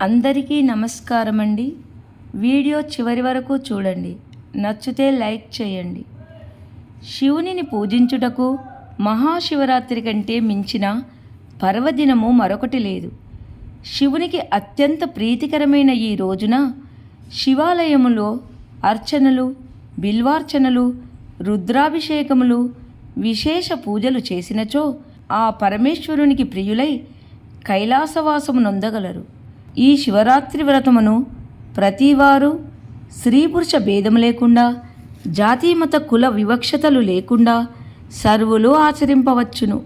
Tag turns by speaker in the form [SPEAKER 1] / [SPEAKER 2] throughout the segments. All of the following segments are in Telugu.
[SPEAKER 1] అందరికీ నమస్కారం అండి. వీడియో చివరి వరకు చూడండి. నచ్చితే లైక్ చేయండి. శివునిని పూజించుటకు మహాశివరాత్రి కంటే మించిన పర్వదినము మరొకటి లేదు. శివునికి అత్యంత ప్రీతికరమైన ఈ రోజున శివాలయములో అర్చనలు, బిల్వార్చనలు, రుద్రాభిషేకములు, విశేష పూజలు చేసినచో ఆ పరమేశ్వరునికి ప్రియులై కైలాసవాసము నొందగలరు. ఈ శివరాత్రి వ్రతమును ప్రతివారు స్త్రీ పురుష భేదము లేకుండా, జాతిమత కుల వివక్షతలు లేకుండా సర్వులు ఆచరింపవచ్చును.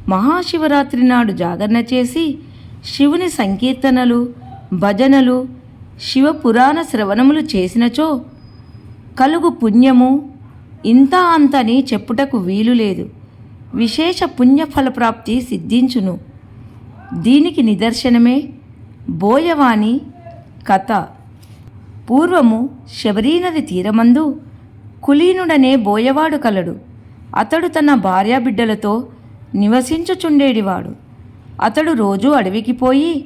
[SPEAKER 1] మహాశివరాత్రి నాడు జాగరణ చేసి శివుని సంకీర్తనలు, భజనలు, శివపురాణ శ్రవణములు చేసినచో కలుగు పుణ్యము ఇంత అంతని చెప్పుటకు వీలు లేదు. విశేష పుణ్యఫలప్రాప్తి సిద్ధించును. దీనికి నిదర్శనమే బోయవాని కథ. పూర్వము శబరీనది తీరమందు కులీనుడనే బోయవాడు కలడు. అతడు తన భార్యాబిడ్డలతో నివసించుచుండేడివాడు. అతడు రోజు అడవికి పోయి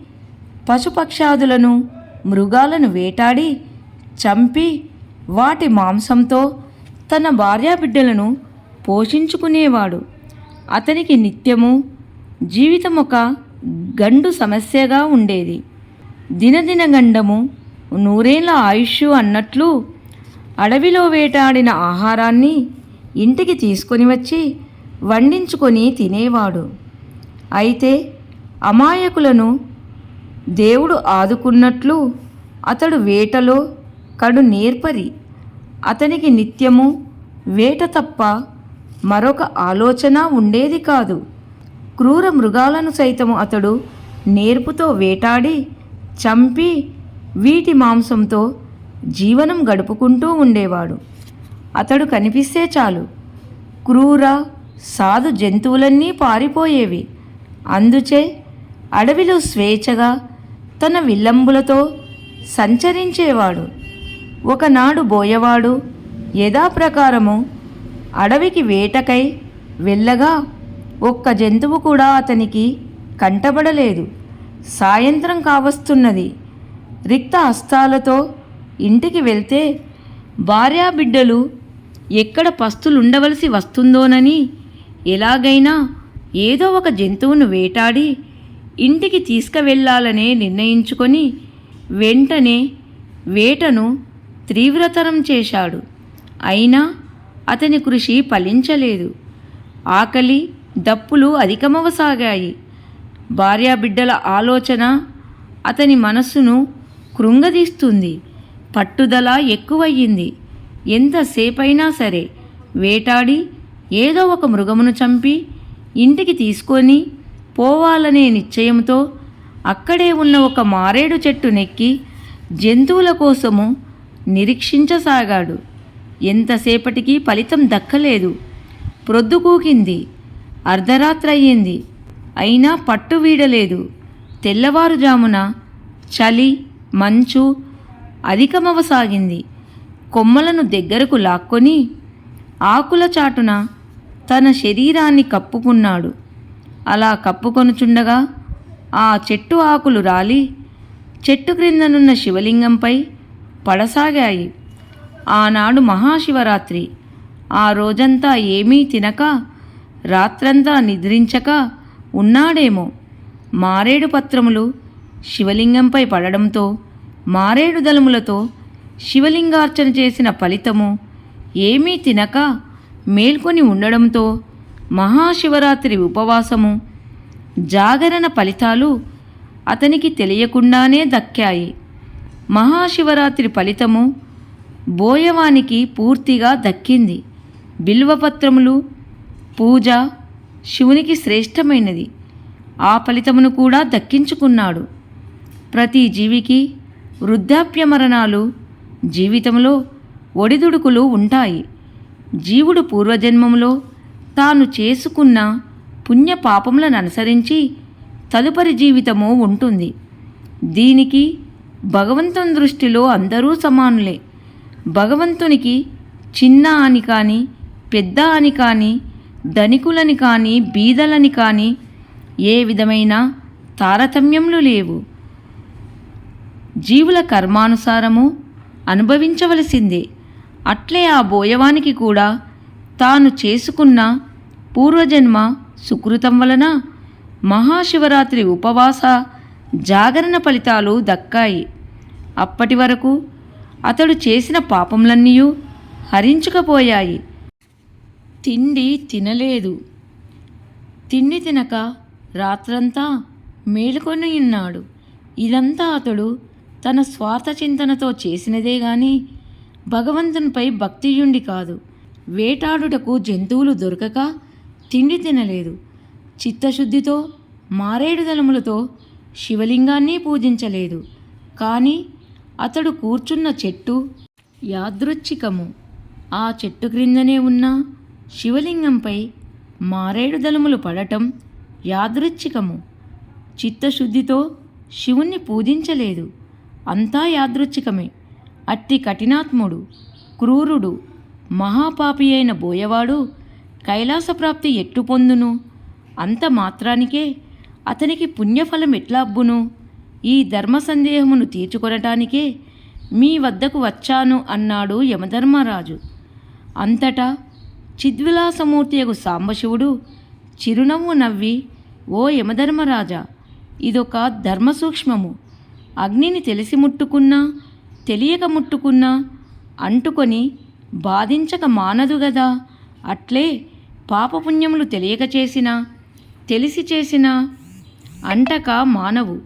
[SPEAKER 1] పశుపక్షాదులను, మృగాలను వేటాడి చంపి వాటి మాంసంతో తన భార్యాబిడ్డలను పోషించుకునేవాడు. అతనికి నిత్యము జీవితం ఒక గండు సమస్యగా ఉండేది. దినదిన గండము నూరేళ్ల ఆయుష్ అన్నట్లు అడవిలో వేటాడిన ఆహారాన్ని ఇంటికి తీసుకొని వచ్చి వండించుకొని తినేవాడు. అయితే అమాయకులను దేవుడు ఆదుకున్నట్లు అతడు వేటలో కడు నేర్పరి. అతనికి నిత్యము వేట తప్ప మరొక ఆలోచన ఉండేది కాదు. క్రూర మృగాలను సైతము అతడు నేర్పుతో వేటాడి చంపి వీటి మాంసంతో జీవనం గడుపుకుంటూ ఉండేవాడు. అతడు కనిపిస్తే చాలు క్రూర సాధు జంతువులన్నీ పారిపోయేవి. అందుచే అడవిలో స్వేచ్ఛగా తన విల్లంబులతో సంచరించేవాడు. ఒకనాడు బోయవాడు యథాప్రకారము అడవికి వేటకై వెళ్ళగా ఒక్క జంతువు కూడా అతనికి కంటబడలేదు. సాయంత్రం కావస్తున్నది. రిక్త హస్తాలతో ఇంటికి వెళ్తే భార్యాబిడ్డలు ఎక్కడ పస్తులుండవలసి వస్తుందోనని ఎలాగైనా ఏదో ఒక జంతువును వేటాడి ఇంటికి తీసుకువెళ్ళాలనే నిర్ణయించుకొని వెంటనే వేటను తీవ్రతరం చేశాడు. అయినా అతని కృషి ఫలించలేదు. ఆకలి దప్పులు అధికమవసాగాయి. భార్యాబిడ్డల ఆలోచన అతని మనస్సును కృంగదీస్తుంది. పట్టుదల ఎక్కువయ్యింది. ఎంతసేపైనా సరే వేటాడి ఏదో ఒక మృగమును చంపి ఇంటికి తీసుకొని పోవాలనే నిశ్చయంతో అక్కడే ఉన్న ఒక మారేడు చెట్టు నెక్కి జంతువుల కోసము నిరీక్షించసాగాడు. ఎంతసేపటికి ఫలితం దక్కలేదు. ప్రొద్దుకూకింది. అర్ధరాత్రి అయ్యింది. అయినా పట్టు వీడలేదు. తెల్లవారుజామున చలి, మంచు అధికమవసాగింది. కొమ్మలను దగ్గరకు లాక్కొని ఆకుల చాటున తన శరీరాన్ని కప్పుకున్నాడు. అలా కప్పుకొనుచుండగా ఆ చెట్టు ఆకులు రాలి చెట్టు క్రిందనున్న శివలింగంపై పడసాగాయి. ఆనాడు మహాశివరాత్రి. ఆ రోజంతా ఏమీ తినక రాత్రంతా నిద్రించక ఉన్నాడేమో. మారేడు పత్రములు శివలింగంపై పడడంతో మారేడు దళములతో శివలింగార్చన చేసిన ఫలితము ఏమీ తినక మేల్కొని ఉండడంతో మహాశివరాత్రి ఉపవాసము, జాగరణ ఫలితాలు అతనికి తెలియకుండానే దక్కాయి. మహాశివరాత్రి ఫలితము బోయవానికి పూర్తిగా దక్కింది. బిల్వపత్రములు పూజ శివునికి శ్రేష్టమైనది. ఆ ఫలితమును కూడా దక్కించుకున్నాడు. ప్రతి జీవికి వృద్ధాప్య మరణాలు, జీవితంలో ఒడిదుడుకులు ఉంటాయి. జీవుడు పూర్వజన్మములో తాను చేసుకున్న పుణ్య పాపములను అనుసరించి తదుపరి జీవితము ఉంటుంది. దీనికి భగవంతుని దృష్టిలో అందరూ సమానులే. భగవంతునికి చిన్న అని కానీ, పెద్ద అని కానీ, ధనికులని కానీ, బీదలని కానీ ఏ విధమైన తారతమ్యములు లేవు. జీవుల కర్మానుసారము అనుభవించవలసిందే. అట్లే ఆ బోయవానికి కూడా తాను చేసుకున్న పూర్వజన్మ సుకృతం వలన మహాశివరాత్రి ఉపవాస జాగరణ ఫలితాలు దక్కాయి. అప్పటి వరకు అతడు చేసిన పాపములన్నీ హరించుకపోయాయి. తిండి తినలేదు. తిండి తినక రాత్రంతా మేలుకొని ఉన్నాడు. ఇదంతా అతడు తన స్వార్థ చింతనతో చేసినదే గాని భగవంతునిపై భక్తియుండి కాదు. వేటాడుటకు జంతువులు దొరకక తిండి తినలేదు. చిత్తశుద్ధితో మారేడు దళములతో శివలింగాన్ని పూజించలేదు. కానీ అతడు కూర్చున్న చెట్టు యాదృచ్ఛికము. ఆ చెట్టు క్రిందనే ఉన్న శివలింగంపై మారేడు దళములు పడటం యాదృచ్ఛికము. చిత్తశుద్ధితో శివుణ్ణి పూజించలేదు. అంతా యాదృచ్ఛికమే. అట్టి కఠినాత్ముడు, క్రూరుడు, మహాపాపి అయిన బోయవాడు కైలాసప్రాప్తి ఎట్లు పొందును? అంత మాత్రానికే అతనికి పుణ్యఫలం ఎట్లా అబ్బును? ఈ ధర్మ సందేహమును తీర్చుకొనటానికే మీ వద్దకు వచ్చాను అన్నాడు యమధర్మరాజు. అంతటా చిద్విలాసమూర్తియగు సాంబశివుడు చిరునవ్వు నవ్వి, ఓ యమధర్మరాజా, ఇదొక ధర్మ సూక్ష్మము. అగ్నిని తెలిసి ముట్టుకున్నా తెలియక ముట్టుకున్నా అంటుకొని బాధించక మానదు గదా. అట్లే పాపపుణ్యములు తెలియక చేసినా తెలిసి చేసినా అంటక మానవు.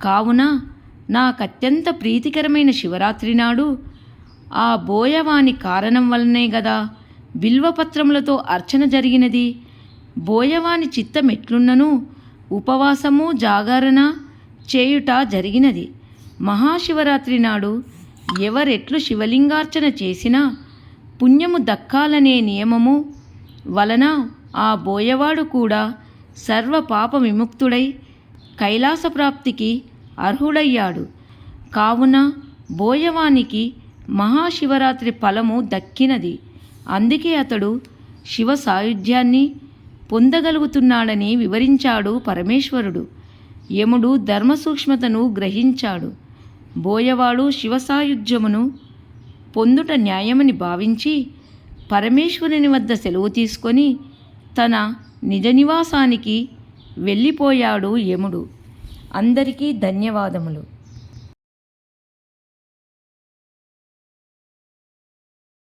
[SPEAKER 1] కావున నాకత్యంత ప్రీతికరమైన శివరాత్రి నాడు ఆ బోయవాని కారణం వల్లనే గదా బిల్వపత్రములతో అర్చన జరిగినది. బోయవాని చిత్తం ఎట్లున్నను ఉపవాసము జాగరణ చేయుట జరిగినది. మహాశివరాత్రి నాడు ఎవరెట్లు శివలింగార్చన చేసినా పుణ్యము దక్కాలనే నియమము వలన ఆ బోయవాడు కూడా సర్వ పాప విముక్తుడై కైలాసప్రాప్తికి అర్హుడయ్యాడు. కావున బోయవానికి మహాశివరాత్రి ఫలము దక్కినది. అందుకే అతడు శివ సాయుధ్యాన్ని పొందగలుగుతున్నాడని వివరించాడు పరమేశ్వరుడు. యముడు ధర్మసూక్ష్మతను గ్రహించాడు. బోయవాడు శివసాయుధ్యమును పొందుట న్యాయమని భావించి పరమేశ్వరుని వద్ద సెలవు తీసుకొని తన నిజ నివాసానికి వెళ్ళిపోయాడు యముడు. అందరికీ ధన్యవాదములు.